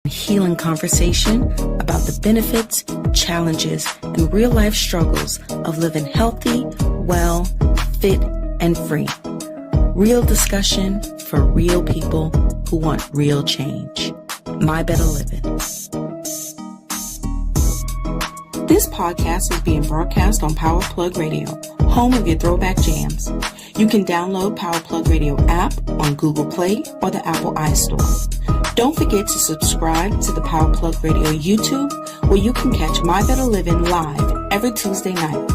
healing conversation about the benefits, challenges, and real-life struggles of living healthy, well, fit, and free. Real discussion for real people who want real change. My Better Living. This podcast is being broadcast on Power Plug Radio, home of your throwback jams. You can download Power Plug Radio app on Google Play or the Apple iStore. Don't forget to subscribe to the Power Plug Radio YouTube, where you can catch My Better Living live every Tuesday night.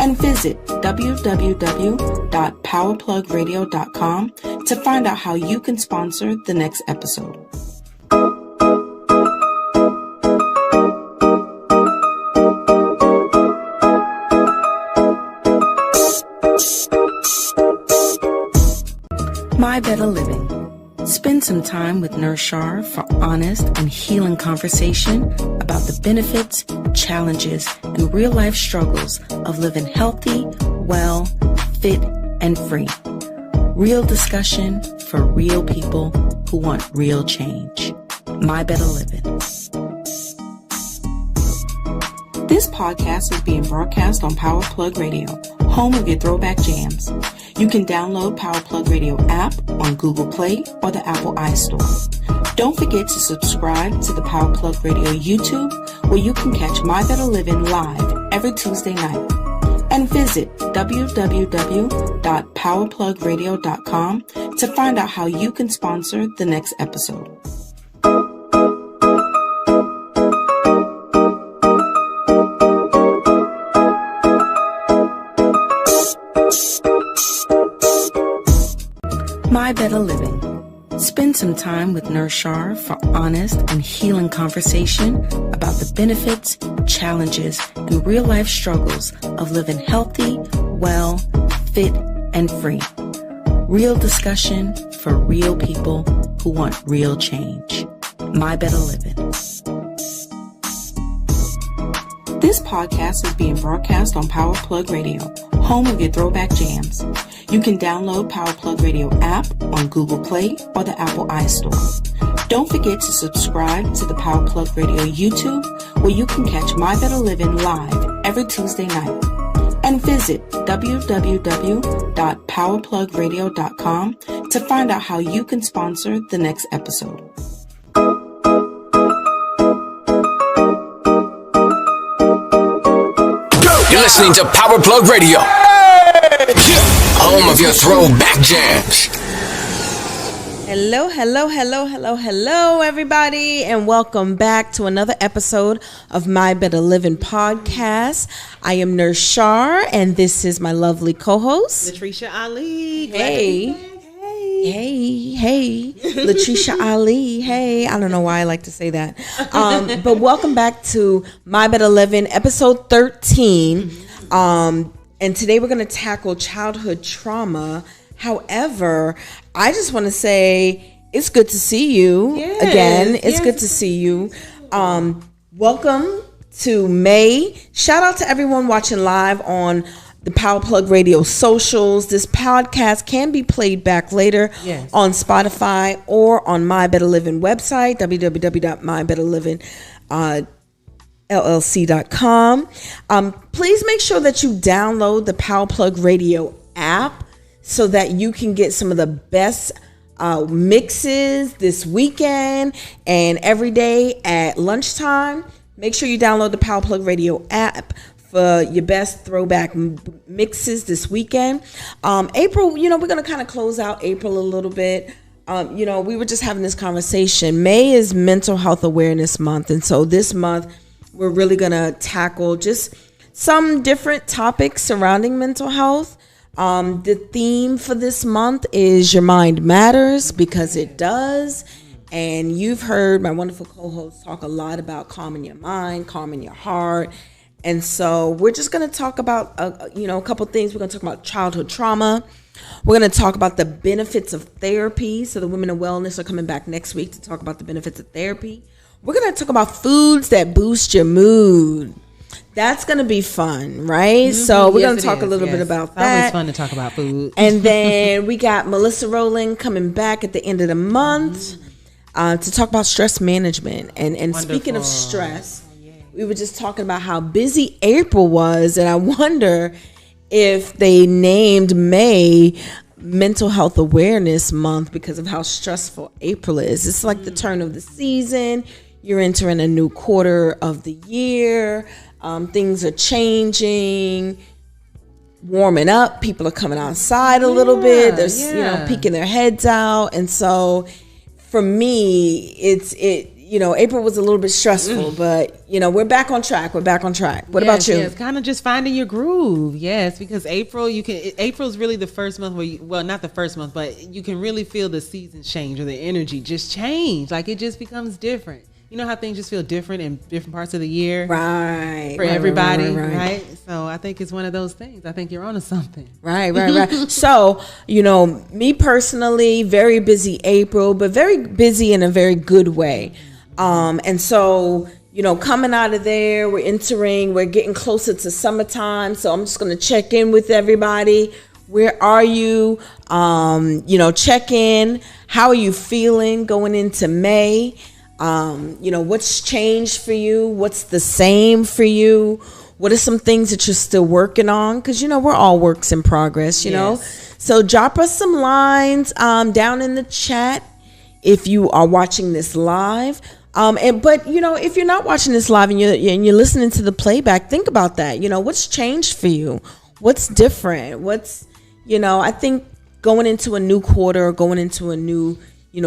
And visit www.powerplugradio.com to find out how you can sponsor the next episode. My Better Living. Spend some time with Nurse Shar for honest and healing conversation about the benefits, challenges, and real-life struggles of living healthy, well, fit, and free. Real discussion for real people who want real change. My Better Living. This podcast is being broadcast on Power Plug Radio, home of your throwback jams. You can download Power Plug Radio app on Google Play or the Apple iStore. Don't forget to subscribe to the Power Plug Radio YouTube, where you can catch My Better Living live every Tuesday night. And visit www.powerplugradio.com to find out how you can sponsor the next episode. My Better Living. Spend some time with Nurse Shar for honest and healing conversation about the benefits, challenges, and real-life struggles of living healthy, well, fit, and free. Real discussion for real people who want real change. My Better Living. This podcast is being broadcast on Power Plug Radio, home of your throwback jams. You can download Power Plug Radio app on Google Play or the Apple iStore. Don't forget to subscribe to the Power Plug Radio YouTube, where you can catch My Better Living live every Tuesday night. And visit www.powerplugradio.com to find out how you can sponsor the next episode. You're listening to Power Plug Radio, home of your throwback jams. Hello, everybody, and welcome back to another episode of My Better Living podcast. I am Nurse Shar, and this is my lovely co-host, Latricia Ali. Hey, Latricia Ali. Hey, I don't know why I like to say that, but welcome back to My Better Living, episode 13. And today we're going to tackle childhood trauma. However, I just want to say it's good to see you again. It's good to see you. Welcome to May. Shout out to everyone watching live on the Power Plug Radio socials. This podcast can be played back later on Spotify or on My Better Living website, www.mybetterliving.llc.com. Please make sure that you download the Power Plug Radio app so that you can get some of the best mixes this weekend and every day at lunchtime. Make sure you download the Power Plug Radio app for your best throwback mixes this weekend. April, we're going to kind of close out April a little bit. We were just having this conversation. May is Mental Health Awareness Month. And so this month, we're really going to tackle just some different topics surrounding mental health. The theme for this month is Your Mind Matters, because it does. And you've heard my wonderful co-host talk a lot about calming your mind, calming your heart. And so we're just going to talk about, a couple things. We're going to talk about childhood trauma. We're going to talk about the benefits of therapy. So the Women of Wellness are coming back next week to talk about the benefits of therapy. We're going to talk about foods that boost your mood. That's going to be fun, right? Mm-hmm. So we're going to talk a little bit about that. Always fun to talk about food. And then we got Melissa Rowland coming back at the end of the month. to talk about stress management. And speaking of stress, we were just talking about how busy April was, and I wonder if they named May Mental Health Awareness Month because of how stressful April is. It's like the turn of the season. You're entering a new quarter of the year. Things are changing, warming up. People are coming outside a little bit. They're peeking their heads out, and so for me, April was a little bit stressful, but we're back on track. What about you? Yes, kind of just finding your groove. Yes, because April's really the first month where not the first month, but you can really feel the seasons change or the energy just change. Like it just becomes different. You know how things just feel different in different parts of the year? Right. For everybody, right? So I think it's one of those things. I think you're onto something. Right. So, me personally, very busy April, but very busy in a very good way. And so, coming out of there, we're getting closer to summertime. So I'm just going to check in with everybody. Where are you? Check in. How are you feeling going into May? What's changed for you? What's the same for you? What are some things that you're still working on? Because, we're all works in progress, you know. So drop us some lines down in the chat if you are watching this live. But if you're not watching this live and you're listening to the playback, think about that. What's changed for you? What's different? I think going into a new quarter or going into a new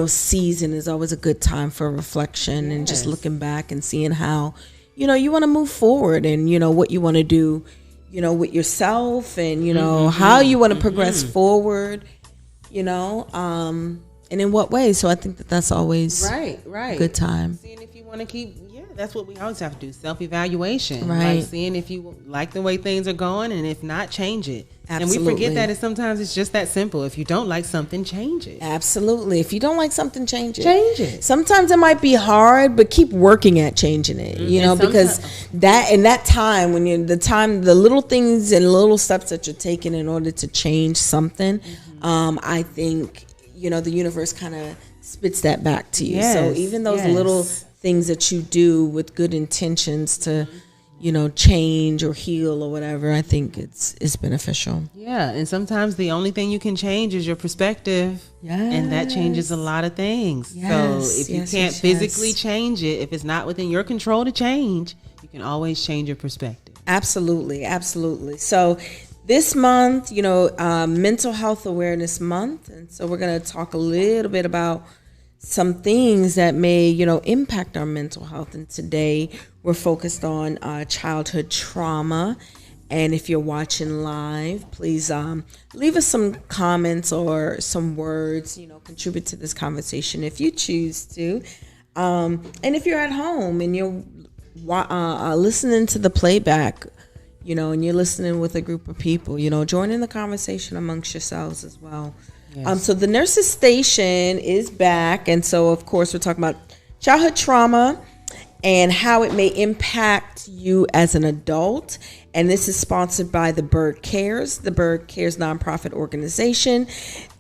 season is always a good time for reflection and just looking back and seeing how, you want to move forward and, what you want to do, with yourself and, how you want to progress forward, and in what way. So I think that's always right. a good time. Seeing if you want to keep, that's what we always have to do. Self-evaluation. Right. Like seeing if you like the way things are going and if not, change it. Absolutely. And we forget that sometimes it's just that simple. If you don't like something, change it. Absolutely. If you don't like something, change it. Change it. Sometimes it might be hard, but keep working at changing it. Because that time when the little things and little steps that you're taking in order to change something, I think the universe kind of spits that back to you. So even those little things that you do with good intentions to change or heal or whatever, I think it's beneficial. Yeah, and sometimes the only thing you can change is your perspective. And that changes a lot of things. So if you can't physically change it, if it's not within your control to change, you can always change your perspective. Absolutely. So this month, Mental Health Awareness Month, and so we're going to talk a little bit about some things that may, impact our mental health. And today we're focused on childhood trauma. And if you're watching live, please leave us some comments or some words, contribute to this conversation if you choose to. And if you're at home and you're listening to the playback, and you're listening with a group of people, join in the conversation amongst yourselves as well. Yes. So the Nurses Station is back. And so, of course, we're talking about childhood trauma and how it may impact you as an adult. And this is sponsored by the Bird Cares. The Bird Cares nonprofit organization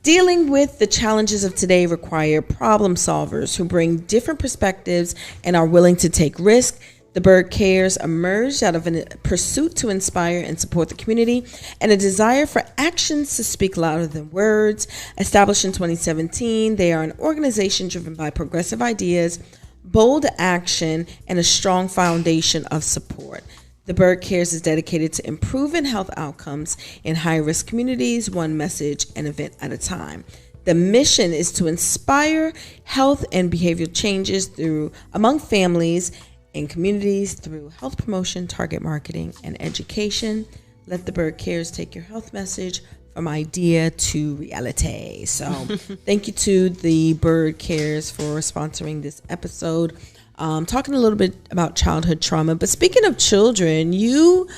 dealing with the challenges of today require problem solvers who bring different perspectives and are willing to take risks. The Bird Cares emerged out of a pursuit to inspire and support the community and a desire for actions to speak louder than words. Established in 2017, they are an organization driven by progressive ideas, bold action, and a strong foundation of support. The Bird Cares is dedicated to improving health outcomes in high-risk communities, one message and event at a time. The mission is to inspire health and behavioral changes among families and communities through health promotion, target marketing, and education. Let the Bird Cares take your health message from idea to reality. So thank you to the Bird Cares for sponsoring this episode. Talking a little bit about childhood trauma. But speaking of children, you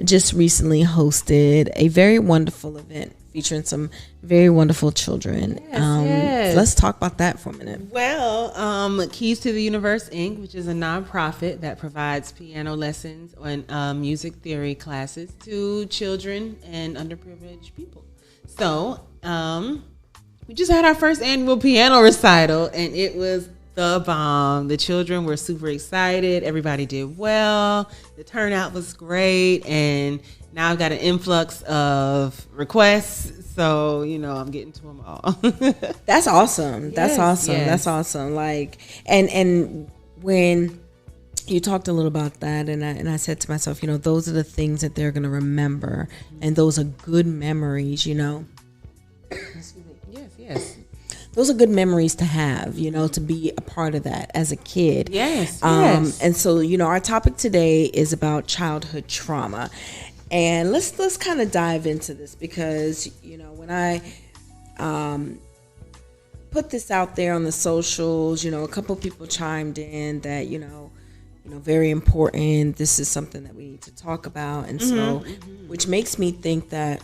just recently hosted a very wonderful event featuring some very wonderful children. Yes. Let's talk about that for a minute. Well, Keys to the Universe, Inc., which is a nonprofit that provides piano lessons and music theory classes to children and underprivileged people. So we just had our first annual piano recital, and it was the bomb. The children were super excited. Everybody did well. The turnout was great, and now I've got an influx of requests. So, I'm getting to them all. That's awesome. That's Yes, awesome. yes. That's awesome. Like, and when you talked a little about that, and I said to myself, those are the things that they're going to remember, and those are good memories. Yes. Those are good memories to have. To be a part of that as a kid. Yes. And so, our topic today is about childhood trauma. And let's kind of dive into this because, when I put this out there on the socials, a couple people chimed in that, very important. This is something that we need to talk about. And so, which makes me think that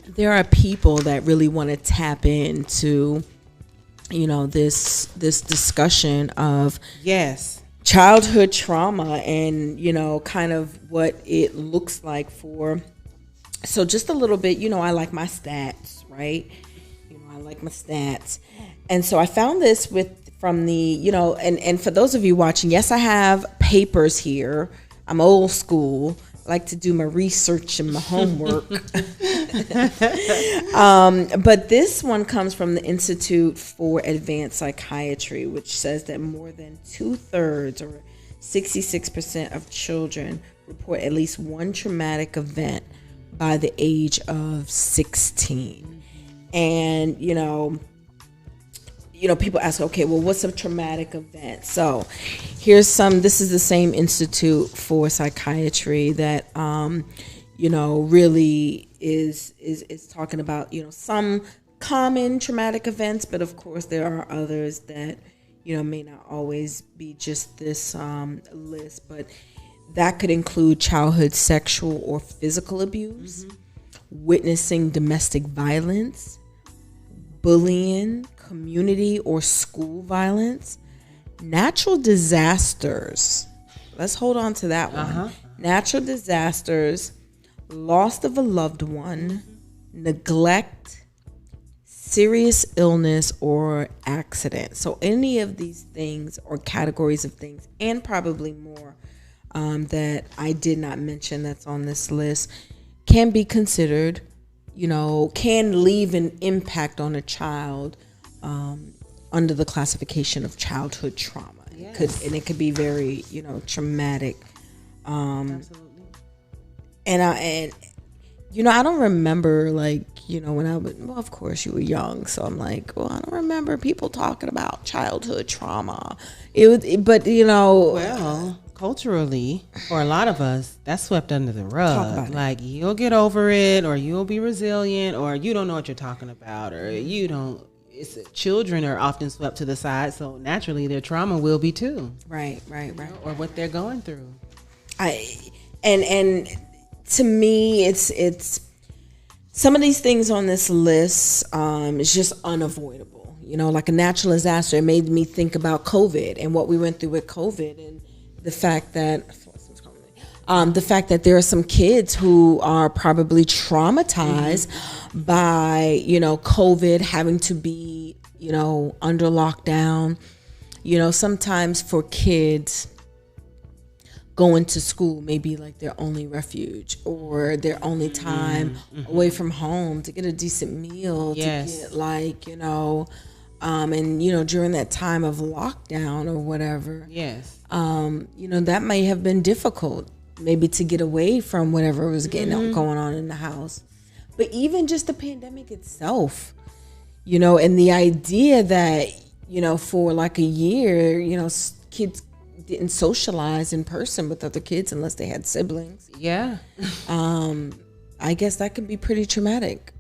there are people that really want to tap into, this discussion of childhood trauma and, kind of what it looks like for. So just a little bit, I like my stats, right? I like my stats. And so I found this from the, and for those of you watching, yes, I have papers here. I'm old school. I like to do my research and my homework. But this one comes from the Institute for Advanced Psychiatry, which says that more than 2/3 or 66% of children report at least one traumatic event by the age of 16. And, people ask, okay, well, what's a traumatic event? So this is the same Institute for Psychiatry that, really is talking about, some common traumatic events, but of course there are others that, may not always be just this list, but that could include childhood sexual or physical abuse, witnessing domestic violence, bullying, community or school violence, natural disasters. Let's hold on to that one. Natural disasters, loss of a loved one, neglect, serious illness, or accident. So any of these things or categories of things, and probably more that I did not mention that's on this list, can be considered, can leave an impact on a child under the classification of childhood trauma. Yes. It could be very, traumatic. Absolutely. And I don't remember, when I was, well, of course you were young, so I'm like, well, I don't remember people talking about childhood trauma. Well, culturally, for a lot of us, that's swept under the rug. Like, you'll get over it, or you'll be resilient, or you don't know what you're talking about, or you don't. Children are often swept to the side, so naturally their trauma will be too. Right. Or what they're going through. And to me, it's some of these things on this list is just unavoidable. Like a natural disaster. It made me think about COVID and what we went through with COVID, and the fact that there are some kids who are probably traumatized by, COVID, having to be, under lockdown. Sometimes for kids, going to school may be like their only refuge or their only time away from home to get a decent meal, to get and during that time of lockdown or whatever, that may have been difficult, maybe to get away from whatever was going on in the house. But even just the pandemic itself, and the idea that, for like a year, kids didn't socialize in person with other kids unless they had siblings. Yeah. I guess that could be pretty traumatic.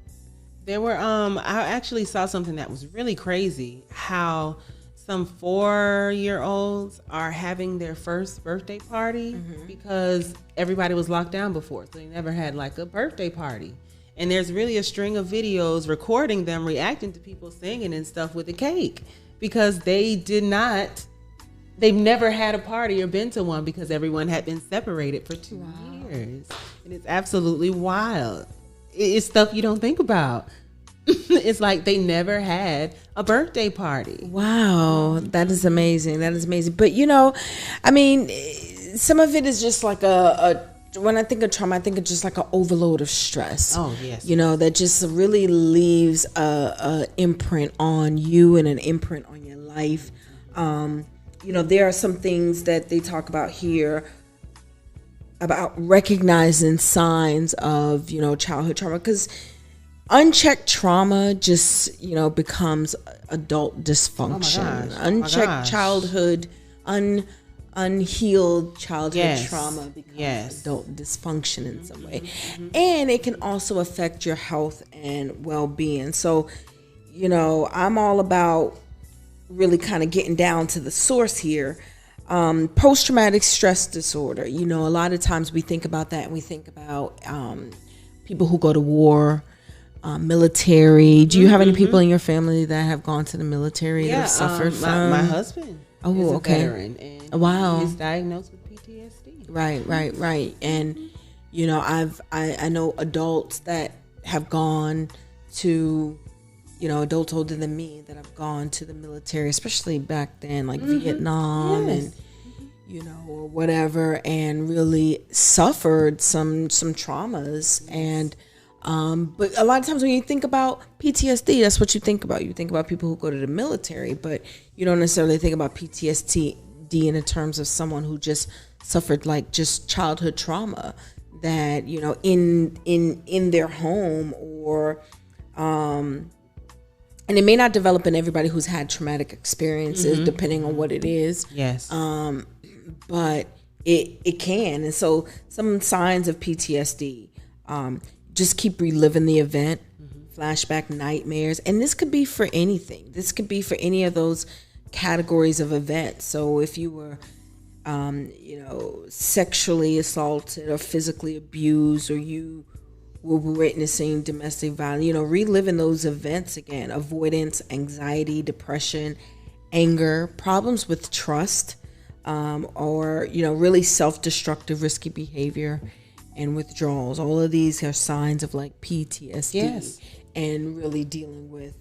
There were, I actually saw something that was really crazy, how some 4-year-olds are having their first birthday party because everybody was locked down before. So they never had like a birthday party. And there's really a string of videos recording them reacting to people singing and stuff with a cake because they've never had a party or been to one because everyone had been separated for 2 years. And it's absolutely wild. It's stuff you don't think about. It's like they never had a birthday party. Wow, that is amazing. That is amazing. But I mean, some of it is just like a when I think of trauma, I think of just like an overload of stress. Oh, yes. That just really leaves a imprint on you and an imprint on your life. There are some things that they talk about here about recognizing signs of, childhood trauma, because unchecked trauma just, becomes adult dysfunction. Unchecked childhood, unhealed childhood trauma becomes adult dysfunction in some way. And it can also affect your health and well-being. So, I'm all about really kind of getting down to the source here. Post-traumatic stress disorder. A lot of times we think about that and we think about people who go to war, military. Do you have any people in your family that have gone to the military that have suffered from? My husband is a veteran, and wow, he's diagnosed with PTSD. Right. And I know adults that have gone to, adults older than me that have gone to the military, especially back then, like Vietnam and or whatever, and really suffered some traumas. And but a lot of times when you think about PTSD, that's what you think about. You think about people who go to the military, but you don't necessarily think about PTSD in the terms of someone who just suffered like just childhood trauma that, in their home, or and it may not develop in everybody who's had traumatic experiences, depending on what it is. Yes. But it can. And so some signs of PTSD, just keep reliving the event, flashback nightmares. And this could be for anything. This could be for any of those categories of events. So if you were, sexually assaulted or physically abused, or you were witnessing domestic violence, reliving those events again, avoidance, anxiety, depression, anger, problems with trust, or, really self-destructive, risky behavior, and withdrawals. All of these are signs of like PTSD, and really dealing with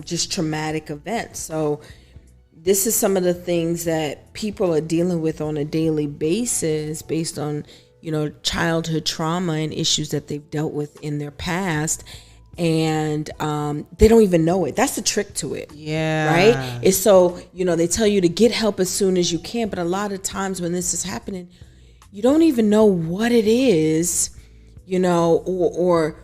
just traumatic events. So this is some of the things that people are dealing with on a daily basis based on, childhood trauma and issues that they've dealt with in their past. And they don't even know it. That's the trick to it. Yeah. Right? It's so, they tell you to get help as soon as you can. But a lot of times when this is happening, you don't even know what it is, or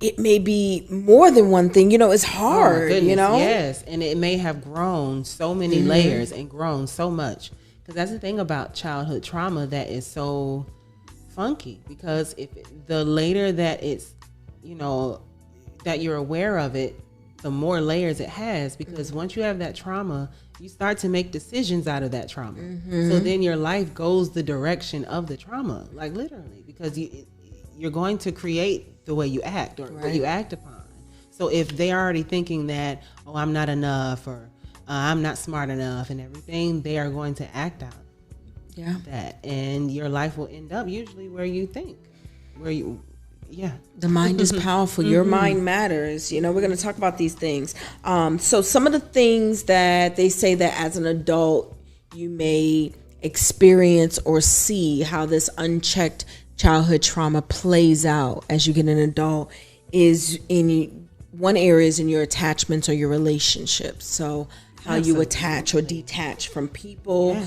it may be more than one thing. It's hard, Yes. And it may have grown so many layers and grown so much. Because that's the thing about childhood trauma that is so funky. Because if the later that it's, that you're aware of it, the more layers it has. Because once you have that trauma, you start to make decisions out of that trauma. So then your life goes the direction of the trauma, like literally, because you're going to create the way you act, or what you act upon. So if they're already thinking that, oh, I'm not enough, or I'm not smart enough and everything, they are going to act out that. And your life will end up usually where you think, the mind is powerful. Your mind matters. We're going to talk about these things. So some of the things that they say that as an adult you may experience or see how this unchecked childhood trauma plays out as you get an adult is in one area is in your attachments or your relationships. So how you attach or detach from people.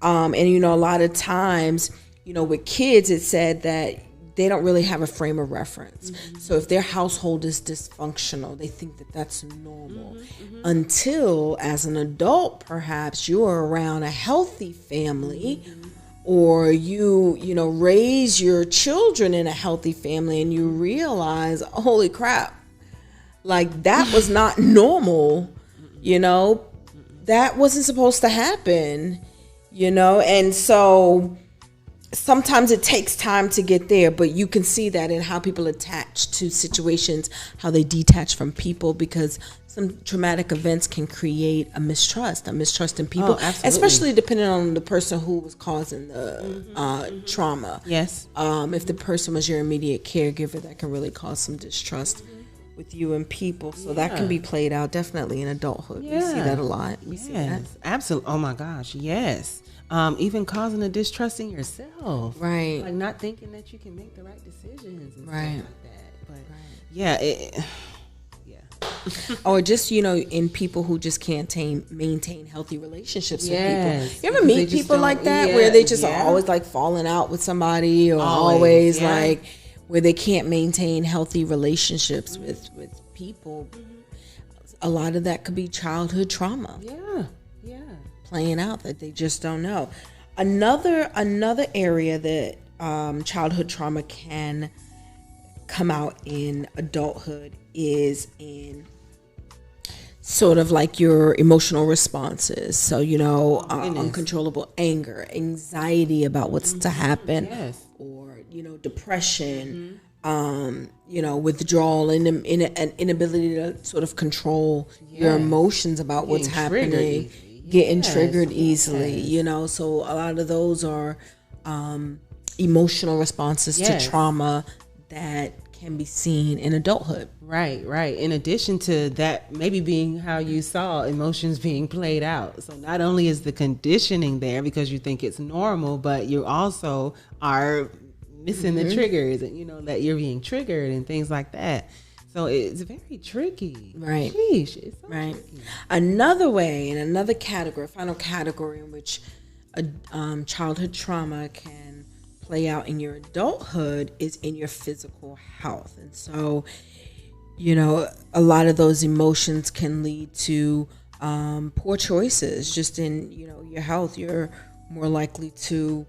And a lot of times, with kids, it said that they don't really have a frame of reference. So if their household is dysfunctional, they think that that's normal. Until as an adult, perhaps you're around a healthy family, or you raise your children in a healthy family, and you realize, holy crap, like that was not normal, that wasn't supposed to happen, and so sometimes it takes time to get there, but you can see that in how people attach to situations, how they detach from people, because some traumatic events can create a mistrust in people, especially depending on the person who was causing the trauma. Yes. If the person was your immediate caregiver, that can really cause some distrust with you and people. So that can be played out definitely in adulthood. We see that a lot. We see that. Absolutely. Oh my gosh, yes. Even causing a distrust in yourself. Right. Like not thinking that you can make the right decisions and stuff Right. like that. But yeah. Or just, in people who just can't maintain healthy relationships with Yes, people. You ever because they meet just people don't- like that yeah, where they just are yeah. always like falling out with somebody, or Always, always yeah. like where they can't maintain healthy relationships with people? A lot of that could be childhood trauma Yeah. playing out that they just don't know. Another area that childhood trauma can come out in adulthood is in sort of like your emotional responses. So, uncontrollable anger, anxiety about what's to happen, or, depression, withdrawal, and an inability to sort of control your emotions about what's happening, getting triggered easily, So a lot of those are emotional responses to trauma that can be seen in adulthood. Right. In addition to that, maybe being how you saw emotions being played out. So not only is the conditioning there because you think it's normal, but you also are missing the triggers, and that you're being triggered and things like that. So it's very tricky. Right. Sheesh, it's so Right. tricky. Another way, and another category, final category in which childhood trauma can play out in your adulthood is in your physical health. And so, a lot of those emotions can lead to poor choices just in, your health. You're more likely to,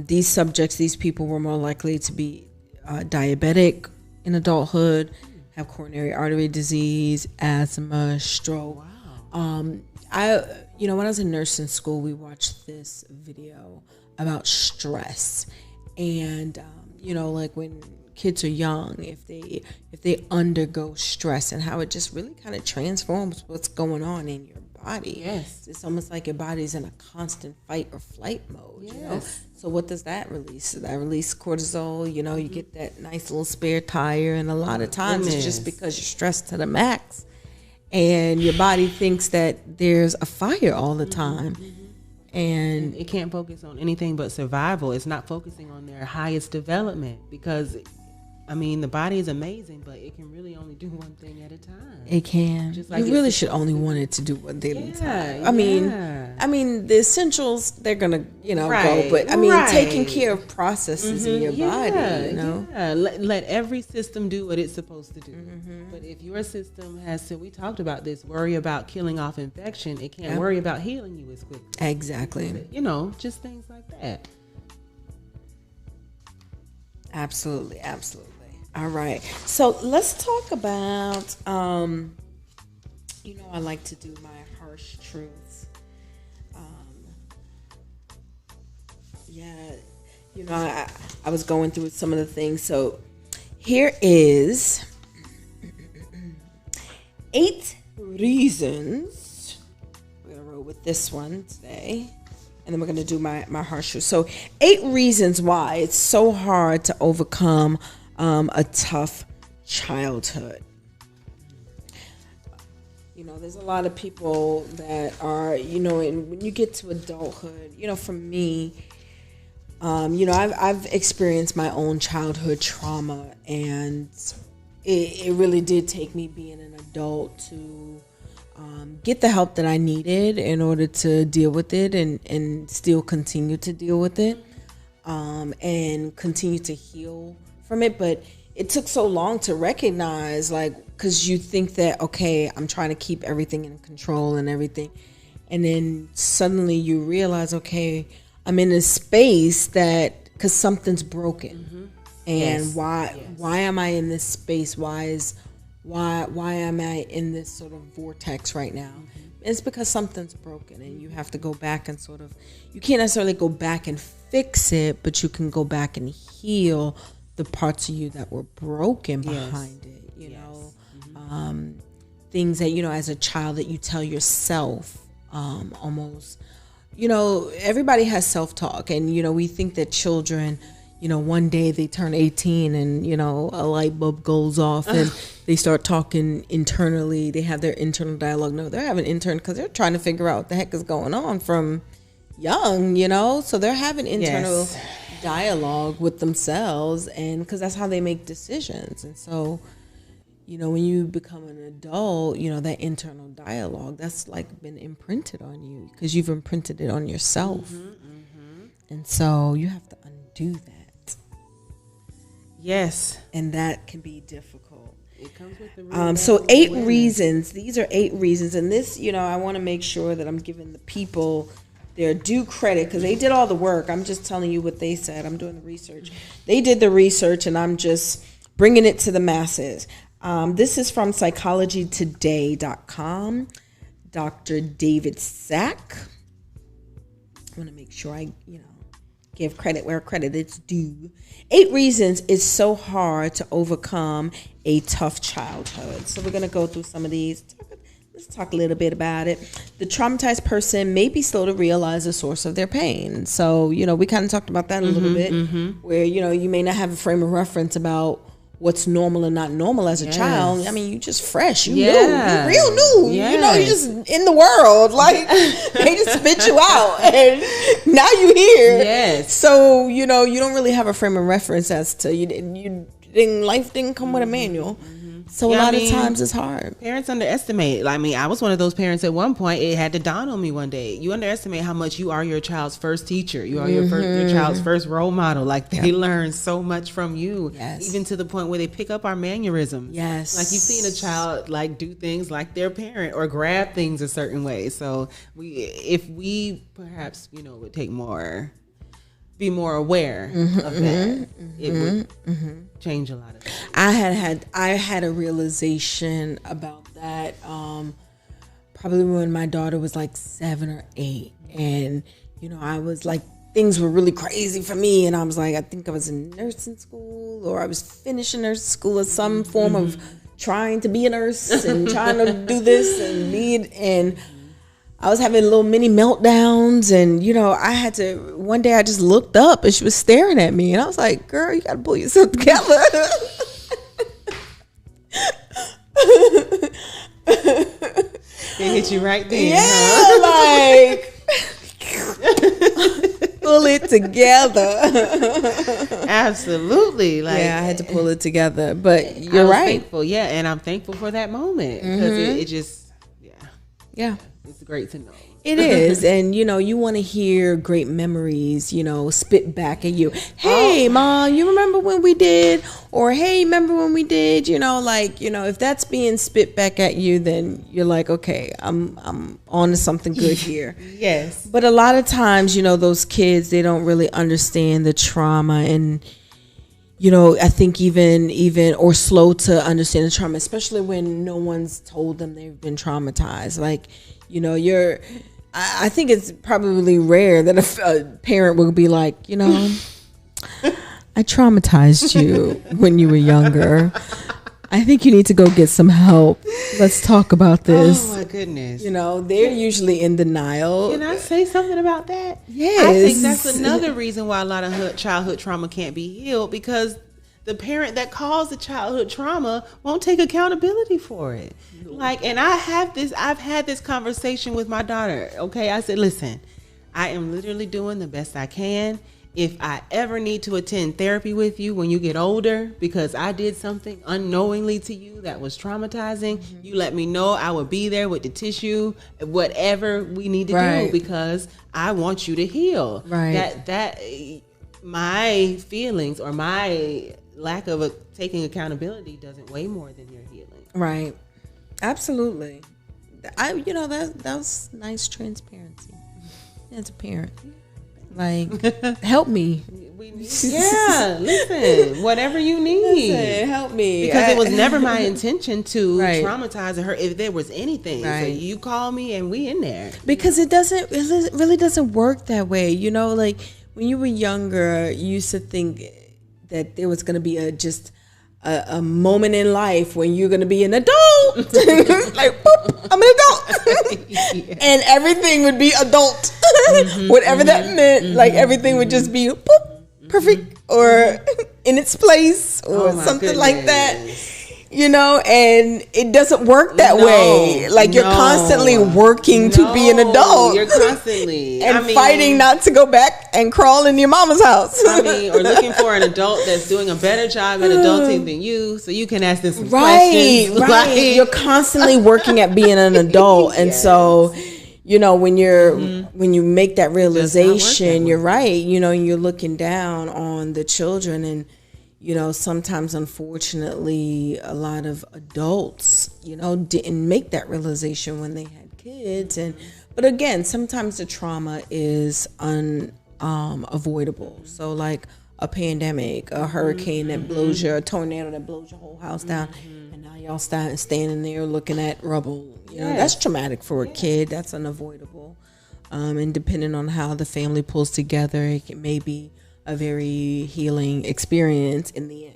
these people were more likely to be diabetic in adulthood, have coronary artery disease, asthma, stroke. When I was in nursing school, we watched this video about stress, and like when kids are young, if they undergo stress, and how it just really kind of transforms what's going on in your body. Yes. It's almost like your body's in a constant fight or flight mode. So what does that release? That release cortisol. You get that nice little spare tire, and a lot of times it's just because you're stressed to the max, and your body thinks that there's a fire all the time. And It can't focus on anything but survival. It's not focusing on their highest development because, the body is amazing, but it can really only do one thing at a time. it can. Just like You it's really should only want it to do one thing at a time. yeah. I mean, the essentials, they're gonna, go. Right, But right. taking care of processes in your body, Yeah. Let every system do what it's supposed to do. But if your system has to, we talked about this, worry about killing off infection, it can't worry about healing you as quickly. Exactly. Just things like that. Absolutely. All right. So let's talk about, I like to do my harsh truths. I was going through some of the things. So here is 8 reasons. We're going to roll with this one today. And then we're going to do my harsh truths. So 8 reasons why it's so hard to overcome a tough childhood. There's a lot of people that are, and when you get to adulthood, for me, I've experienced my own childhood trauma, and it really did take me being an adult to get the help that I needed in order to deal with it and still continue to deal with it, and continue to heal from it. But it took so long to recognize, because you think that, okay, I'm trying to keep everything in control and everything. And then suddenly you realize, okay, I'm in a space because something's broken. And why am I in this space? Why am I in this sort of vortex right now? It's because something's broken, and you have to go back and you can't necessarily go back and fix it, but you can go back and heal the parts of you that were broken behind it, you know, things that, as a child that you tell yourself, almost, everybody has self-talk, and, we think that children, one day they turn 18 and, a light bulb goes off and they start talking internally. They have their internal dialogue. No, they're having intern because they're trying to figure out what the heck is going on from young, So they're having internal dialogue with themselves, and because that's how they make decisions. And so, when you become an adult, that internal dialogue, that's like been imprinted on you because you've imprinted it on yourself. And so you have to undo that. Yes. And that can be difficult. It comes with the so 8 reasons. These are 8 reasons. And this, I want to make sure that I'm giving the people their due credit because they did all the work. I'm just telling you what they said. I'm doing the research. They did the research and I'm just bringing it to the masses. This is from psychologytoday.com. Dr. David Sack. I want to make sure I, give credit where credit is due. 8 reasons it's so hard to overcome a tough childhood. So we're going to go through some of these. Let's talk a little bit about it. The traumatized person may be slow to realize the source of their pain. So, we kind of talked about that a little bit, where, you may not have a frame of reference about what's normal and not normal as a child. I mean, you just fresh. You new. You real new. Yes. You just in the world. Like, they just spit you out. And now you here. Yes. So, you don't really have a frame of reference as to, life didn't come with a manual. So a lot of times it's hard. Parents underestimate. I was one of those parents at one point. It had to dawn on me one day. You underestimate how much you are your child's first teacher. You are your child's first role model. Like, they learn so much from you. Yes. Even to the point where they pick up our mannerisms. Yes. Like, you've seen a child do things like their parent or grab things a certain way. So if we perhaps, would take be more aware of that, it would change a lot of things. I had a realization about that probably when my daughter was like 7 or 8, and I was like, things were really crazy for me, and I was like, I think I was in nursing school, or I was finishing nursing school, or some form of trying to be a nurse and trying to do this and need, and I was having little mini meltdowns, and I had to. One day I just looked up and she was staring at me, and I was like, "Girl, you got to pull yourself together." They hit you right there. Yeah, like pull it together. Absolutely. I had to pull it together. But you're right. Thankful, and I'm thankful for that moment because it just, yeah. It's great to know. It is. And, you want to hear great memories, spit back at you. Hey, Mom, you remember when we did? Or, hey, remember when we did? If that's being spit back at you, then you're like, okay, I'm on to something good here. Yes. But a lot of times, those kids, they don't really understand the trauma and, I think even or slow to understand the trauma, especially when no one's told them they've been traumatized. Like, I think it's probably rare that a parent will be like, I traumatized you when you were younger. I think you need to go get some help. Let's talk about this. Oh my goodness. They're usually in denial. Can I say something about that? Yes. I think that's another reason why a lot of childhood trauma can't be healed, because the parent that caused the childhood trauma won't take accountability for it. And I've had this conversation with my daughter. Okay. I said, listen, I am literally doing the best I can. If I ever need to attend therapy with you when you get older because I did something unknowingly to you that was traumatizing, you let me know. I will be there with the tissue, whatever we need to do, because I want you to heal. Right. That my feelings or my lack of taking accountability doesn't weigh more than your healing. Right. Absolutely. That was nice transparency as a parent. Like, help me. Listen, whatever you need. Help me. Because it was never my intention to traumatize her if there was anything. So you call me and we in there. Because it really doesn't work that way. Like when you were younger, you used to think that there was going to be a moment in life when you're going to be an adult. Like, boop, I'm an adult. And everything would be adult. Whatever that meant. Like, everything would just be, boop, perfect. or in its place or something like that. And it doesn't work that way. Like you're constantly working to be an adult. You're constantly fighting not to go back and crawl in your mama's house. Or looking for an adult that's doing a better job at adulting than you, so you can ask them some questions. Right. You're constantly working at being an adult, and so when you make that realization, you're right. You're looking down on the children, and sometimes, unfortunately, a lot of adults, didn't make that realization when they had kids. But again, sometimes the trauma is unavoidable. So like a pandemic, a hurricane that blows a tornado that blows your whole house down, and now y'all standing there looking at rubble. That's traumatic for a kid. That's unavoidable. And depending on how the family pulls together, it may be a very healing experience in the end,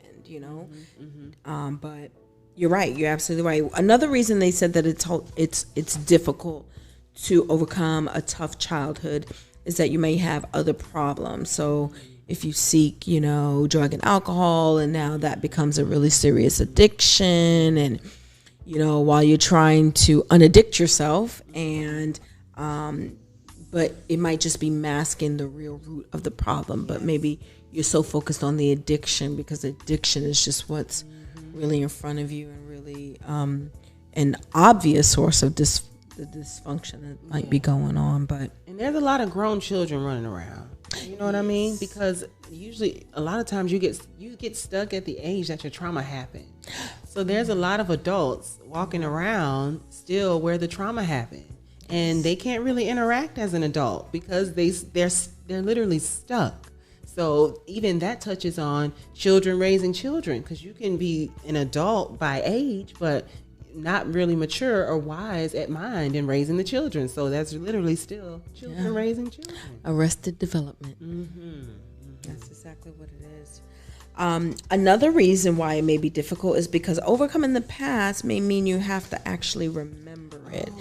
but you're right. You're absolutely right. Another reason they said that it's difficult to overcome a tough childhood is that you may have other problems. So if you seek, drug and alcohol, and now that becomes a really serious addiction, and while you're trying to unaddict yourself, and but it might just be masking the real root of the problem. But maybe you're so focused on the addiction because addiction is just what's really in front of you, and really an obvious source of the dysfunction that might be going on. And there's a lot of grown children running around. You know what I mean? Because usually, a lot of times you get stuck at the age that your trauma happened. So there's a lot of adults walking around still where the trauma happened. And they can't really interact as an adult because they're literally stuck. So even that touches on children raising children, because you can be an adult by age, but not really mature or wise at mind in raising the children. So that's literally still children raising children. Arrested development. That's exactly what it is. Another reason why it may be difficult is because overcoming the past may mean you have to actually remember it.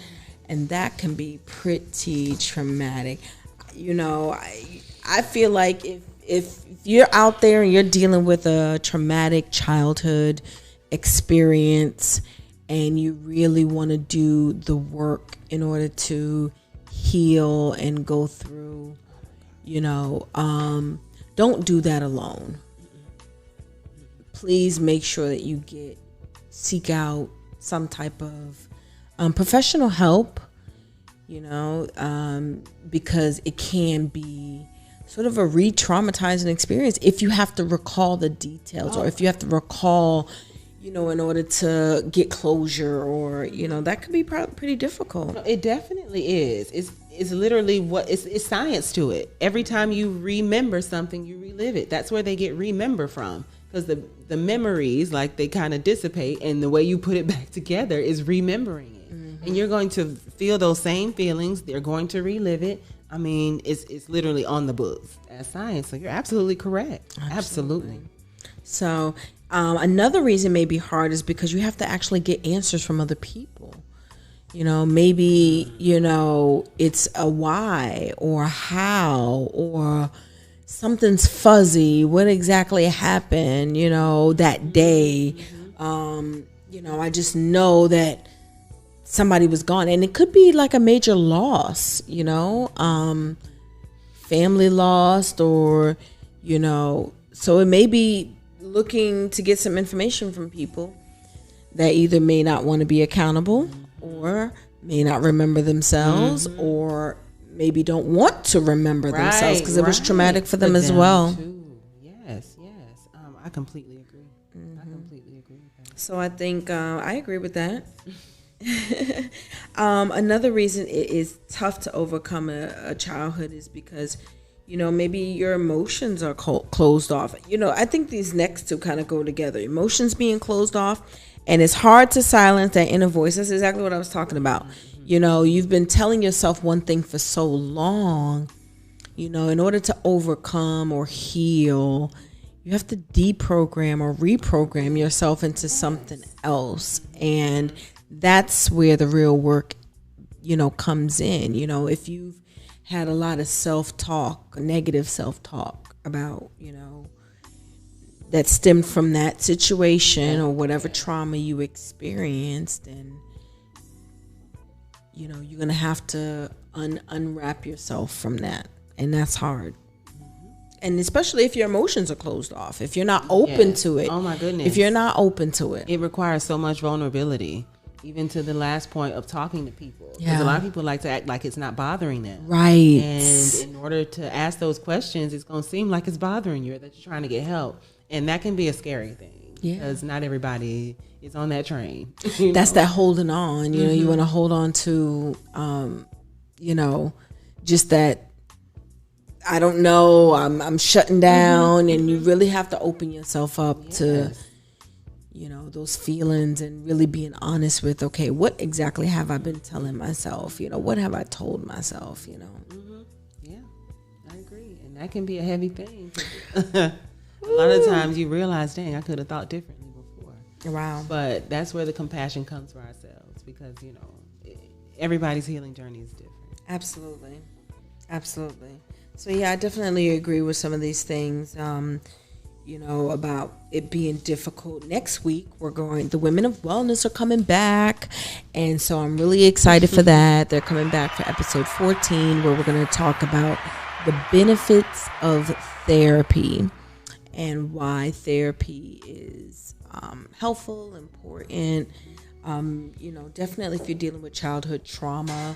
And that can be pretty traumatic. I feel like if you're out there and you're dealing with a traumatic childhood experience, and you really want to do the work in order to heal and go through, don't do that alone. Please make sure that you seek out some type of professional help, because it can be sort of a re-traumatizing experience if you have to recall the details, or if you have to recall, in order to get closure, or, that could be pretty difficult. It definitely is. It's literally it's science to it. Every time you remember something, you relive it. That's where they get remember from. Because the memories, like, they kind of dissipate, and the way you put it back together is remembering it. And you're going to feel those same feelings. They're going to relive it. I mean, it's literally on the books as science. So you're absolutely correct. Absolutely. So another reason may be hard is because you have to actually get answers from other people. Maybe, it's a why or how, or something's fuzzy. What exactly happened, that day? I just know that somebody was gone, and it could be like a major loss, family lost, or, so it may be looking to get some information from people that either may not want to be accountable, or may not remember themselves, or maybe don't want to remember themselves because it was traumatic for them as well. Too. Yes. I completely agree. I completely agree with that. So I think I agree with that. Another reason it is tough to overcome a childhood is because, maybe your emotions are closed off. I think these next two kind of go together. Emotions being closed off, and it's hard to silence that inner voice. That's exactly what I was talking about. You've been telling yourself one thing for so long, in order to overcome or heal, you have to deprogram or reprogram yourself into something else. And that's where the real work, comes in. If you've had a lot of self-talk, negative self-talk about, that stemmed from that situation or whatever trauma you experienced, and you know, you're gonna have to unwrap yourself from that, and that's hard. And especially if your emotions are closed off, if you're not open to it. Oh my goodness. If you're not open to it. It requires so much vulnerability, even to the last point of talking to people. Because a lot of people like to act like it's not bothering them. Right. And in order to ask those questions, it's going to seem like it's bothering you, or that you're trying to get help. And that can be a scary thing. Yeah. Because not everybody is on that train. That's that holding on. You know, you want to hold on to, you know, just that, I don't know, I'm shutting down, and you really have to open yourself up to, you know, those feelings, and really being honest with, okay, what exactly have I been telling myself? You know, what have I told myself, you know? Yeah, I agree. And that can be a heavy thing. A lot of times you realize, dang, I could have thought differently before. Wow. But that's where the compassion comes for ourselves, because, you know, everybody's healing journey is different. Absolutely. Absolutely. So yeah, I definitely agree with some of these things, you know, about it being difficult. Next week, the Women of Wellness are coming back. And so I'm really excited for that. They're coming back for episode 14, where we're going to talk about the benefits of therapy and why therapy is helpful, important. You know, definitely if you're dealing with childhood trauma.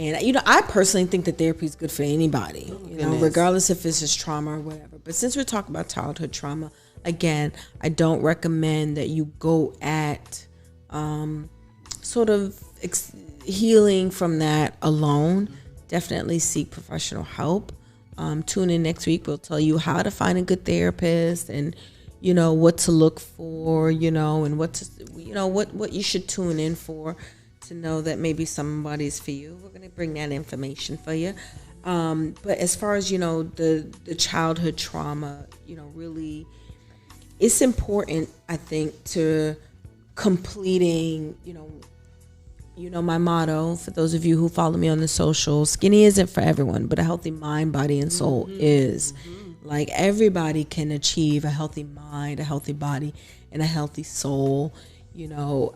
And, you know, I personally think that therapy is good for anybody, you know, regardless if it's just trauma or whatever. But since we're talking about childhood trauma, again, I don't recommend that you go at sort of healing from that alone. Definitely seek professional help. Tune in next week. We'll tell you how to find a good therapist, and, you know, what to look for, you know, and what you should tune in for, to know that maybe somebody's for you. We're going to bring that information for you. But as far as, you know, the childhood trauma, you know, really, it's important, I think, to completing, you know, my motto, for those of you who follow me on the socials, skinny isn't for everyone, but a healthy mind, body, and soul is. Like, everybody can achieve a healthy mind, a healthy body, and a healthy soul, you know,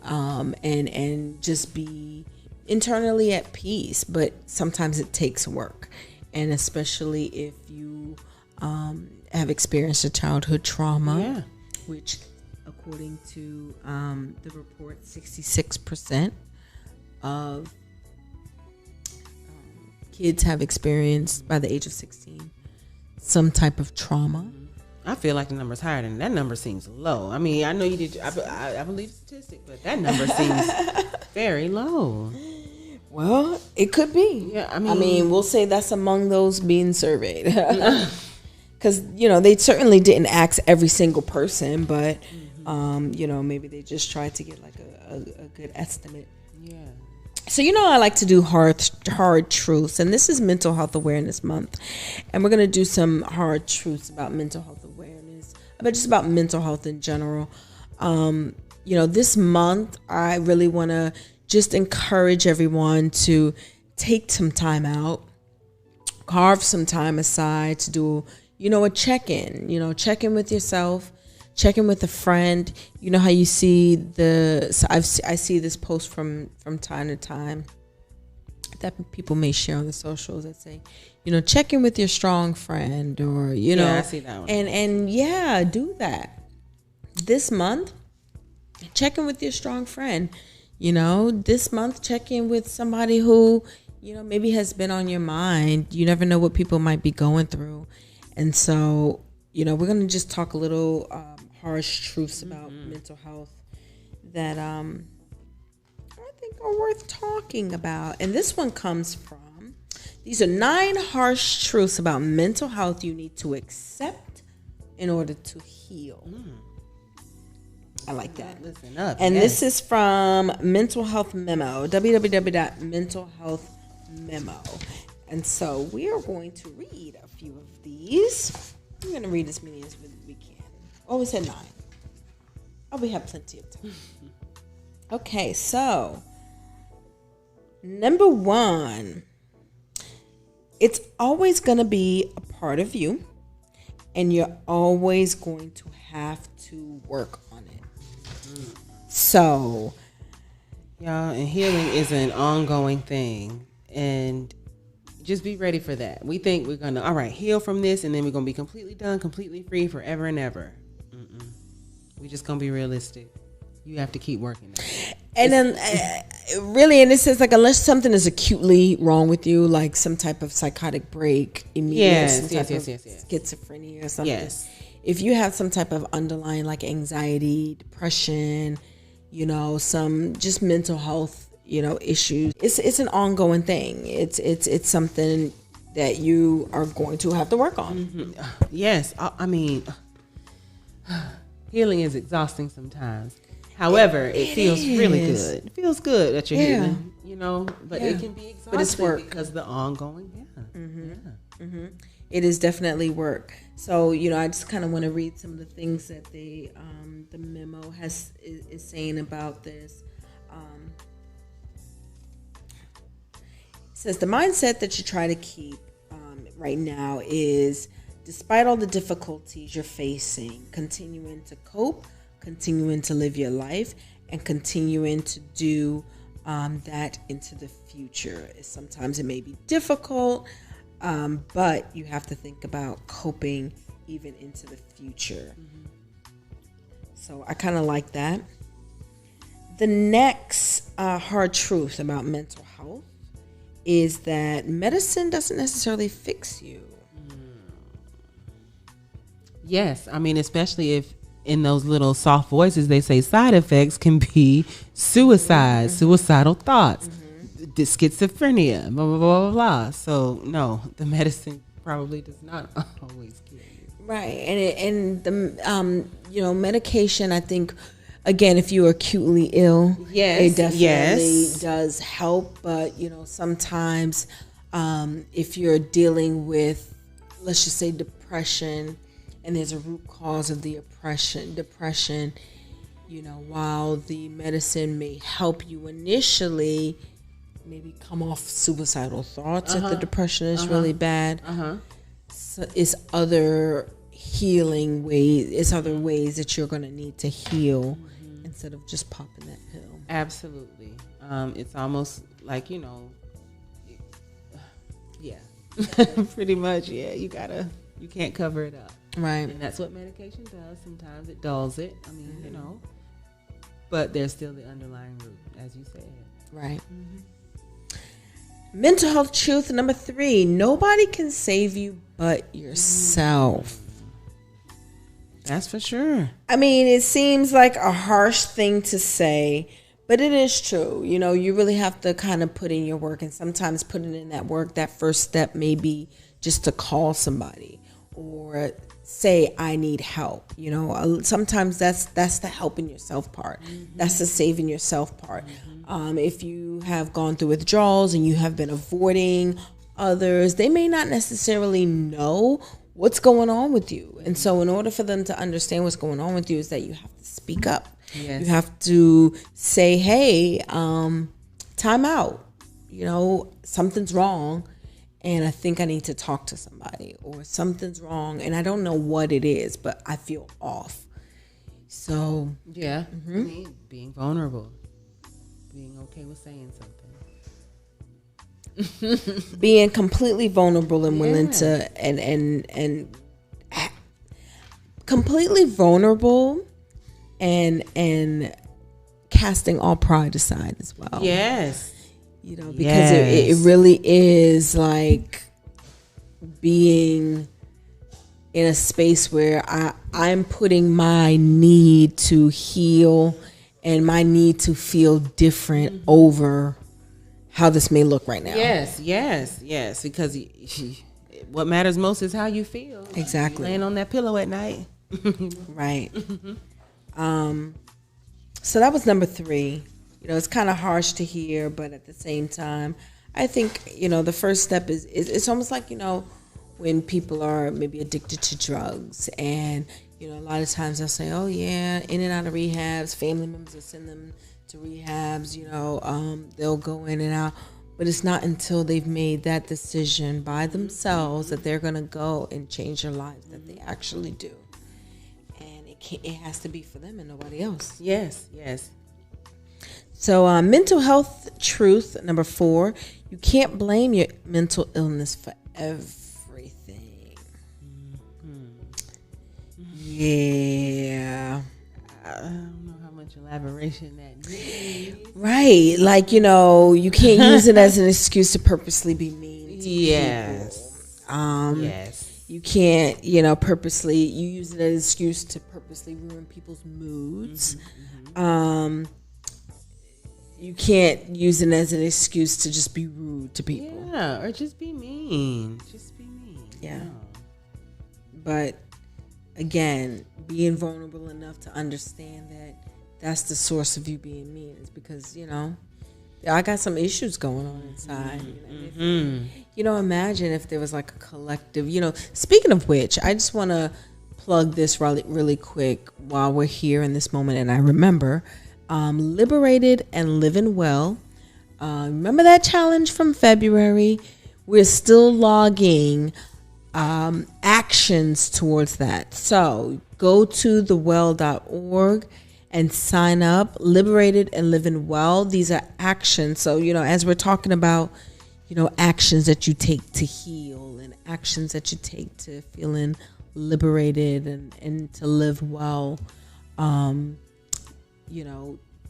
and just be internally at peace. But sometimes it takes work, and especially if you have experienced a childhood trauma, which, according to the report, 66% of kids have experienced, by the age of 16, some type of trauma. I feel like the number's higher than that. Number seems low. I mean, I know you did. I believe the statistic, but that number seems very low. Well, it could be. Yeah, I mean, we'll say that's among those being surveyed, because you know, they certainly didn't ask every single person, but you know, maybe they just tried to get like a good estimate. Yeah. So, you know, I like to do hard truths, and this is Mental Health Awareness Month, and we're going to do some hard truths about mental health awareness, but just about mental health in general. You know, this month, I really want to just encourage everyone to take some time out, carve some time aside to do, you know, a check-in, check in with yourself, check in with a friend. You know how you see I see this post from time to time that people may share on the socials that say, you know, check in with your strong friend, or, you know, I see that one. And yeah, do that this month. Check in with your strong friend. You know, this month, check in with somebody who, you know, maybe has been on your mind. You never know what people might be going through. And so, you know, we're going to just talk a little harsh truths about mental health that I think are worth talking about. And this one comes from, these are 9 harsh truths about mental health you need to accept in order to heal. I like that. Listen up. And this is from Mental Health Memo, www.mentalhealthmemo. And so we are going to read a few of these. I'm going to read as many as we can. Oh, we said 9. Oh, we have plenty of time. Okay, so number 1, it's always going to be a part of you, and you're always going to have to work on it. So, y'all, and healing is an ongoing thing, and just be ready for that. We think we're gonna heal from this, and then we're gonna be completely done, completely free forever and ever. We just gonna be realistic. You have to keep working that. And then really, and it says like unless something is acutely wrong with you, like some type of psychotic break, immediate, Yes. schizophrenia or something. Yes. If you have some type of underlying like anxiety, depression, some just mental health, issues, it's an ongoing thing. It's something that you are going to have to work on. Mm-hmm. Yes, I mean, healing is exhausting sometimes. However, it feels really good. It feels good that you're healing, but it can be exhausting, but it's work because of the ongoing. It is definitely work. So, I just kind of want to read some of the things that the memo is saying about this. It says the mindset that you try to keep right now is, despite all the difficulties you're facing, continuing to cope, continuing to live your life, and continuing to do that into the future. Sometimes it may be difficult, but you have to think about coping even into the future. So I kind of like that. The next hard truth about mental health is that medicine doesn't necessarily fix you. Yes, I mean, especially if in those little soft voices they say side effects can be suicide, suicidal thoughts, the schizophrenia, blah, blah, blah, blah, blah. So, no, the medicine probably does not always kill you. Right. And the, medication, I think, again, if you're acutely ill, it definitely does help. But, sometimes if you're dealing with, let's just say, depression, and there's a root cause of the depression, while the medicine may help you initially maybe come off suicidal thoughts if the depression is really bad. So it's other healing ways, it's other ways that you're going to need to heal instead of just popping that pill. Absolutely. It's almost like, pretty much, you can't cover it up. Right. And that's what medication does. Sometimes it dulls it. I mean, but there's still the underlying root, as you said. Right. Mental health truth number 3. Nobody can save you but yourself. That's for sure. I mean, it seems like a harsh thing to say, but it is true. You really have to kind of put in your work, and sometimes putting in that work, that first step may be just to call somebody or say I need help. Sometimes that's the helping yourself part. That's the saving yourself part. If you have gone through withdrawals and you have been avoiding others, they may not necessarily know what's going on with you. And so in order for them to understand what's going on with you is that you have to speak up. Yes. You have to say, hey, time out. Something's wrong. And I think I need to talk to somebody, or something's wrong and I don't know what it is, but I feel off. So I mean, being vulnerable, being okay with saying something, being completely vulnerable and willing to and completely vulnerable and casting all pride aside as well. Yes. Because it really is like being in a space where I'm putting my need to heal and my need to feel different over how this may look right now. Yes. Because what matters most is how you feel. Exactly. Laying on that pillow at night. Right. So that was number 3. It's kind of harsh to hear, but at the same time, I think, the first step is it's almost like, when people are maybe addicted to drugs and, a lot of times they'll say, oh yeah, in and out of rehabs, family members will send them to rehabs, they'll go in and out. But it's not until they've made that decision by themselves that they're going to go and change their lives that they actually do. And it has to be for them and nobody else. Yes. So mental health truth number 4, you can't blame your mental illness for everything. Yeah. I don't know how much elaboration that needs. Right. Like, you can't use it as an excuse to purposely be mean to people. Yes. You can't, purposely, you use it as an excuse to purposely ruin people's moods. You can't use it as an excuse to just be rude to people. Yeah, or just be mean. Yeah. No. But again, being vulnerable enough to understand that that's the source of you being mean is because, I got some issues going on inside. Imagine if there was like a collective, speaking of which, I just want to plug this really quick while we're here in this moment. And I remember Liberated and Living Well. Remember that challenge from February? We're still logging actions towards that. So go to thewell.org and sign up. Liberated and Living Well. These are actions. So, as we're talking about, actions that you take to heal and actions that you take to feeling liberated and to live well,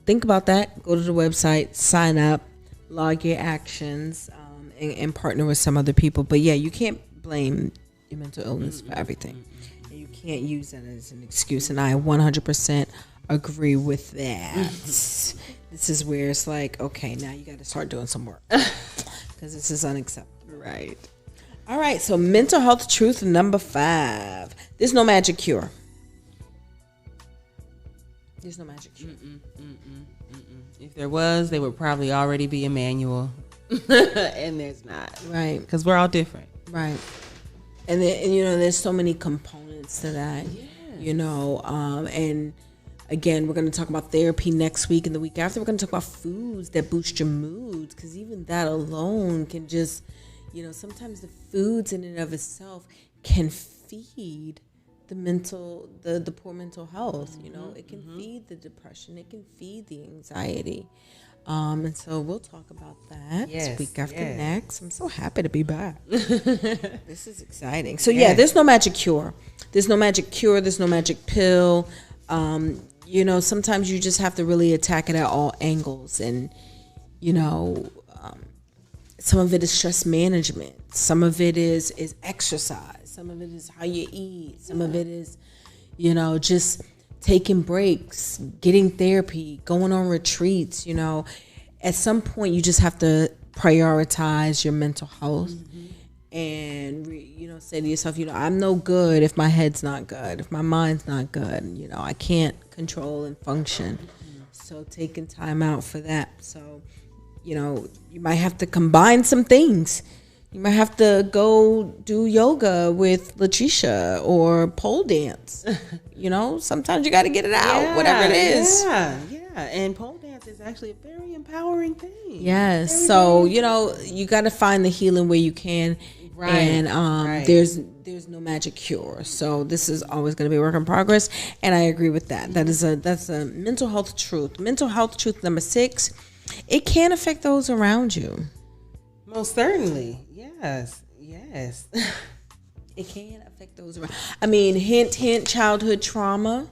think about that. Go to the website, sign up, log your actions, and partner with some other people. But yeah, you can't blame your mental illness for everything. And you can't use that as an excuse. And I 100% agree with that. This is where it's like, okay, now you got to start doing some work because this is unacceptable. Right. All right. So mental health truth number 5. There's no magic cure. There's no magic cure. If there was, there would probably already be a manual. And there's not. Right. Because we're all different. Right. And there's so many components to that. Yeah. And again, we're going to talk about therapy next week, and the week after we're going to talk about foods that boost your moods, because even that alone can just, sometimes the foods in and of itself can feed the poor mental health. It can feed the depression, it can feed the anxiety, and so we'll talk about that week after next. I'm so happy to be back. This is exciting. So there's no magic cure. There's no magic pill. Sometimes you just have to really attack it at all angles, and some of it is stress management, some of it is exercise, some of it is how you eat, some of it is just taking breaks, getting therapy, going on retreats. At some point you just have to prioritize your mental health and say to yourself, I'm no good if my head's not good, if my mind's not good, I can't control and function. So taking time out for that. So you might have to combine some things. You might have to go do yoga with Latricia or pole dance. Sometimes you got to get it out, whatever it is. Yeah. And pole dance is actually a very empowering thing. Yes. So, you got to find the healing where you can. Right. And there's no magic cure. So this is always going to be a work in progress. And I agree with that. That's a mental health truth. Mental health truth number 6. It can affect those around you. Most certainly. Yes. It can affect those around. I mean, hint, childhood trauma.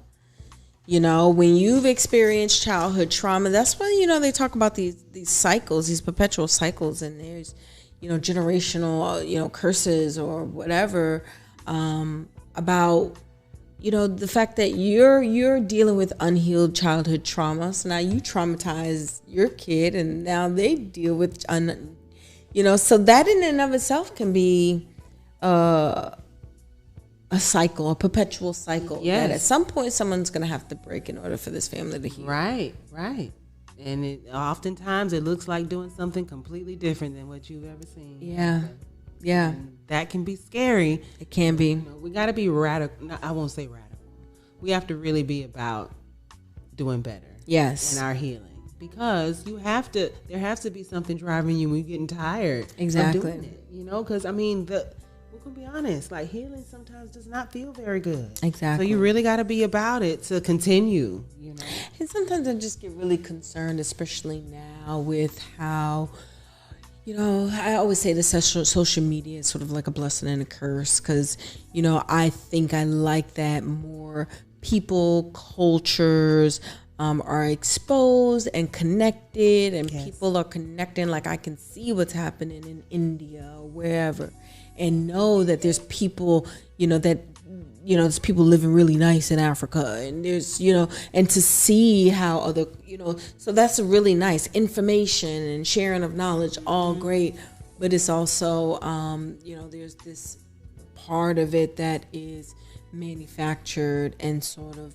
When you've experienced childhood trauma, that's why, they talk about these cycles, these perpetual cycles, and there's, generational, curses or whatever, about, the fact that you're dealing with unhealed childhood trauma. So now you traumatize your kid, and now they deal with, so that in and of itself can be a cycle, a perpetual cycle. Yes. That at some point someone's going to have to break in order for this family to heal. Right. And oftentimes it looks like doing something completely different than what you've ever seen. Yeah. And that can be scary. It can be. We got to be radical. No, I won't say radical. We have to really be about doing better. Yes. And our healing. because there has to be something driving you when you're getting tired Exactly. of doing it, because I mean, we're gonna be honest, like healing sometimes does not feel very good. Exactly. So you really got to be about it to continue, And sometimes I just get really concerned, especially now with how, I always say the social media is sort of like a blessing and a curse because, I think I like that more people, cultures are exposed and connected, and people are connecting. Like I can see what's happening in India or wherever, and know that there's people, there's people living really nice in Africa, and there's, and to see how other, so that's really nice information and sharing of knowledge, all great. But it's also, there's this part of it that is manufactured and sort of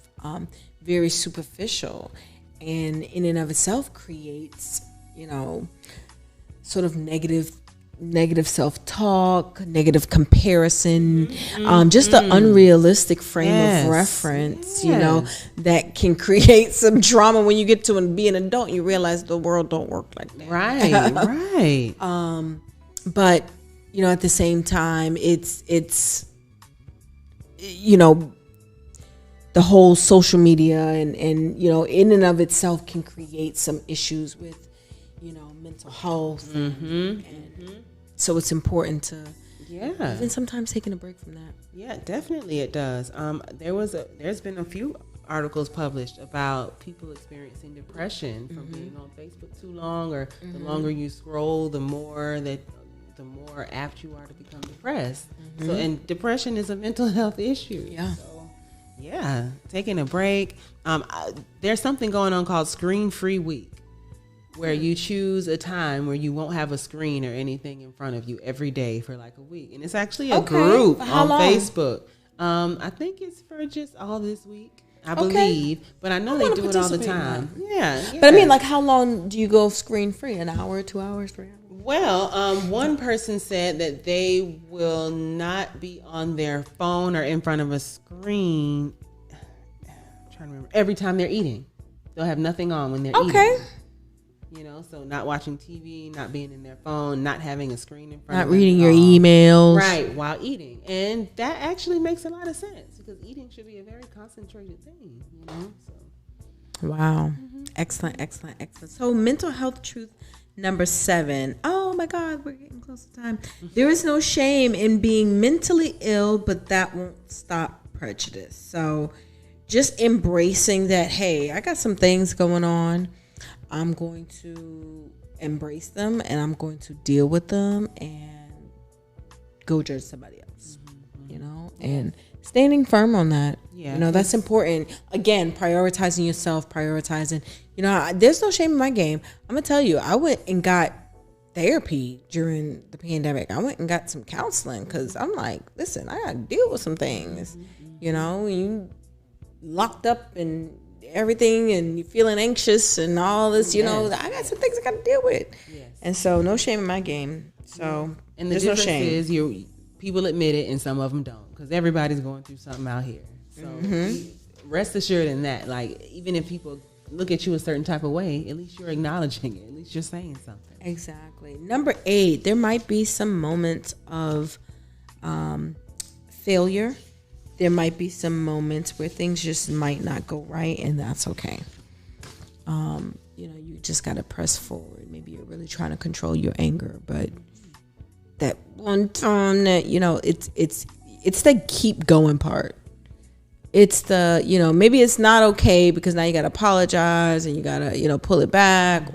very superficial, and in and of itself creates, sort of negative self-talk, negative comparison, just an unrealistic frame of reference, that can create some drama when you get to be an adult and you realize the world don't work like that. Right. But, at the same time, it's the whole social media and in and of itself can create some issues with, mental health. And so it's important to even sometimes taking a break from that. Yeah, definitely it does. There's been a few articles published about people experiencing depression from being on Facebook too long, or the longer you scroll, the more apt you are to become depressed. So, and depression is a mental health issue. Yeah. So, yeah, taking a break. There's something going on called Screen Free Week, where you choose a time where you won't have a screen or anything in front of you every day for like a week. And it's actually a group on Facebook. I think it's for just all this week, I believe. But I know they do it all the time. Yeah. But I mean, like, how long do you go screen free? An hour, 2 hours, 3 hours? Well, one person said that they will not be on their phone or in front of a screen. I'm trying to remember. Every time they're eating. They'll have nothing on when they're eating. Okay. So not watching TV, not being in their phone, not having a screen in front of them. Not reading your emails. Right, while eating. And that actually makes a lot of sense because eating should be a very concentrated thing, So. Wow. Excellent. So mental health truth number 7. Oh my God, we're getting close to time. There is no shame in being mentally ill, but that won't stop prejudice. So just embracing that, hey, I got some things going on. I'm going to embrace them and I'm going to deal with them and go judge somebody else, and standing firm on that. Yeah. That's important. Again, prioritizing yourself, there's no shame in my game. I'm going to tell you, I went and got therapy during the pandemic. I went and got some counseling because I'm like, listen, I got to deal with some things, you locked up and everything and you're feeling anxious and all this, I got some things I got to deal with. Yes. And so no shame in my game. So and the difference is people admit it and some of them don't, because everybody's going through something out here. So rest assured in that, like, even if people look at you a certain type of way, at least you're acknowledging it. At least you're saying something. Exactly. Number 8, there might be some moments of failure. There might be some moments where things just might not go right, and that's okay. You just got to press forward. Maybe you're really trying to control your anger, but that one time that, it's the keep going part. It's the, maybe it's not okay because now you got to apologize and you got to, pull it back,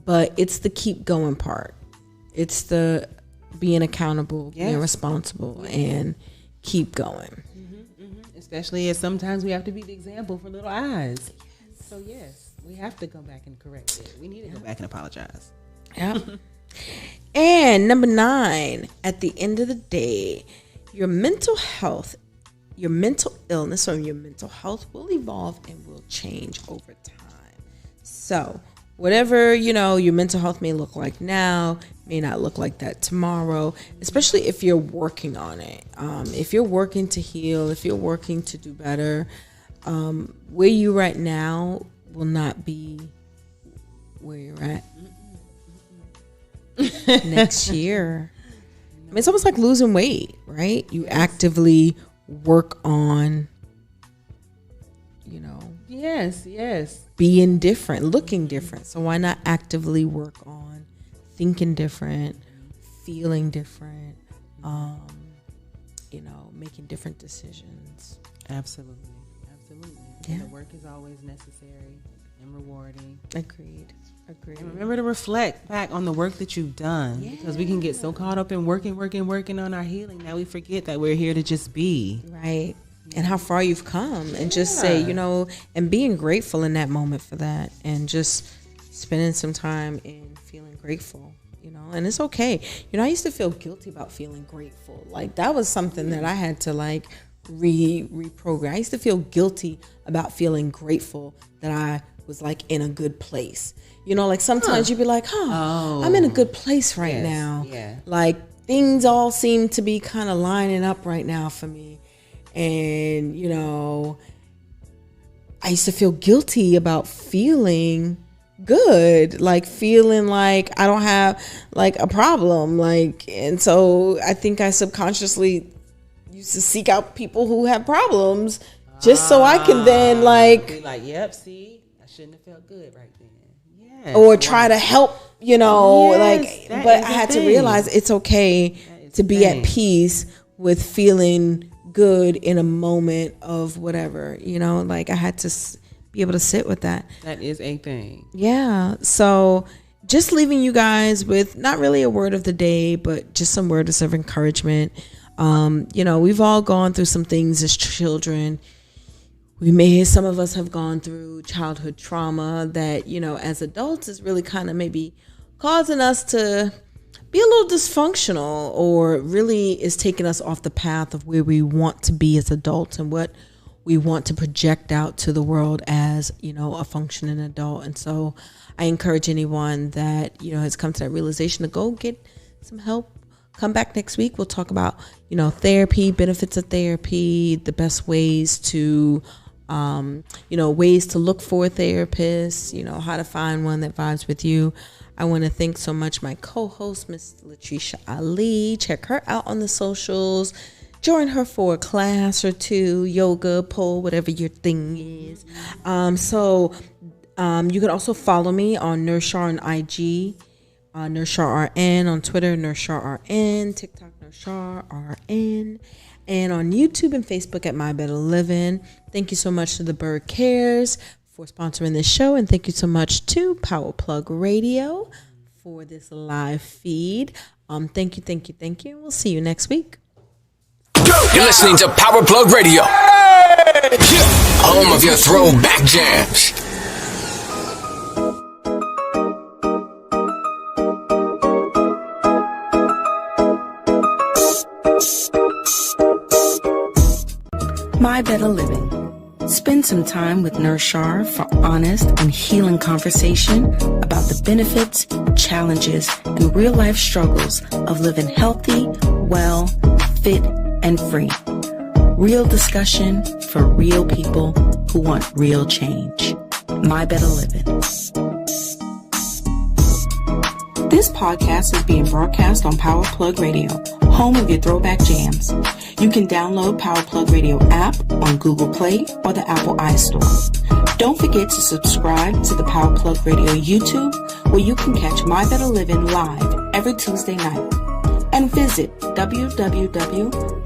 but it's the keep going part. It's the being accountable, being responsible, and keep going. Especially as sometimes we have to be the example for little eyes. Yes. So yes, we have to go back and correct it. We need to go back and apologize. Yeah. And number 9, at the end of the day, your mental health, your mental illness, or your mental health will evolve and will change over time. So whatever, your mental health may look like now, may not look like that tomorrow, especially if you're working on it. If you're working to heal, if you're working to do better, where you're at now will not be where you're at next year. I mean, it's almost like losing weight, right? You actively work on, Yes. being different, looking different. So why not actively work on thinking different, feeling different, making different decisions. Absolutely. Yeah. The work is always necessary and rewarding. Agreed. And remember to reflect back on the work that you've done, because we can get so caught up in working on our healing that we forget that we're here to just be. Right. And how far you've come, and just say, and being grateful in that moment for that, and just spending some time in feeling grateful, and it's okay. I used to feel guilty about feeling grateful. Like that was something that I had to reprogram. I used to feel guilty about feeling grateful that I was like in a good place. Like sometimes you'd be like, I'm in a good place right now. Yeah. Like things all seem to be kind of lining up right now for me. And, I used to feel guilty about feeling good, like feeling like I don't have like a problem. And so I think I subconsciously used to seek out people who have problems just so I can then be like, yep, see, I shouldn't have felt good right then. Yeah. Or try to help, but I had to realize it's okay to be at peace with feeling good in a moment of whatever, I had to be able to sit with that. That is a thing. Yeah. So just leaving you guys with not really a word of the day, but just some words of encouragement. We've all gone through some things as children. Some of us have gone through childhood trauma that, as adults is really kind of maybe causing us to be a little dysfunctional, or really is taking us off the path of where we want to be as adults and what we want to project out to the world as, a functioning adult. And so I encourage anyone that, has come to that realization to go get some help. Come back next week. We'll talk about, therapy, benefits of therapy, the best ways to, ways to look for a therapist, how to find one that vibes with you. I want to thank so much my co-host, Miss Latricia Ali. Check her out on the socials. Join her for a class or two, yoga, pole, whatever your thing is. You can also follow me on Nurse Shar on IG, Nurse Shar RN on Twitter, Nurse Shar RN, TikTok, Nurse Shar RN, and on YouTube and Facebook at My Better Living. Thank you so much to The Bird Cares for sponsoring this show, and thank you so much to Power Plug Radio for this live feed. Thank you. We'll see you next week. You're listening to Power Plug Radio, home of your throwback jams. My Better Living. Spend some time with Nurse Shar for honest and healing conversation about the benefits, challenges, and real-life struggles of living healthy, well, fit, and free. Real discussion for real people who want real change. My Better Living. This podcast is being broadcast on Power Plug Radio, home of your throwback jams. You can download Power Plug Radio app on Google Play or the Apple iStore. Don't forget to subscribe to the Power Plug Radio YouTube, where you can catch My Better Living live every Tuesday night. And visit www.powerplug.com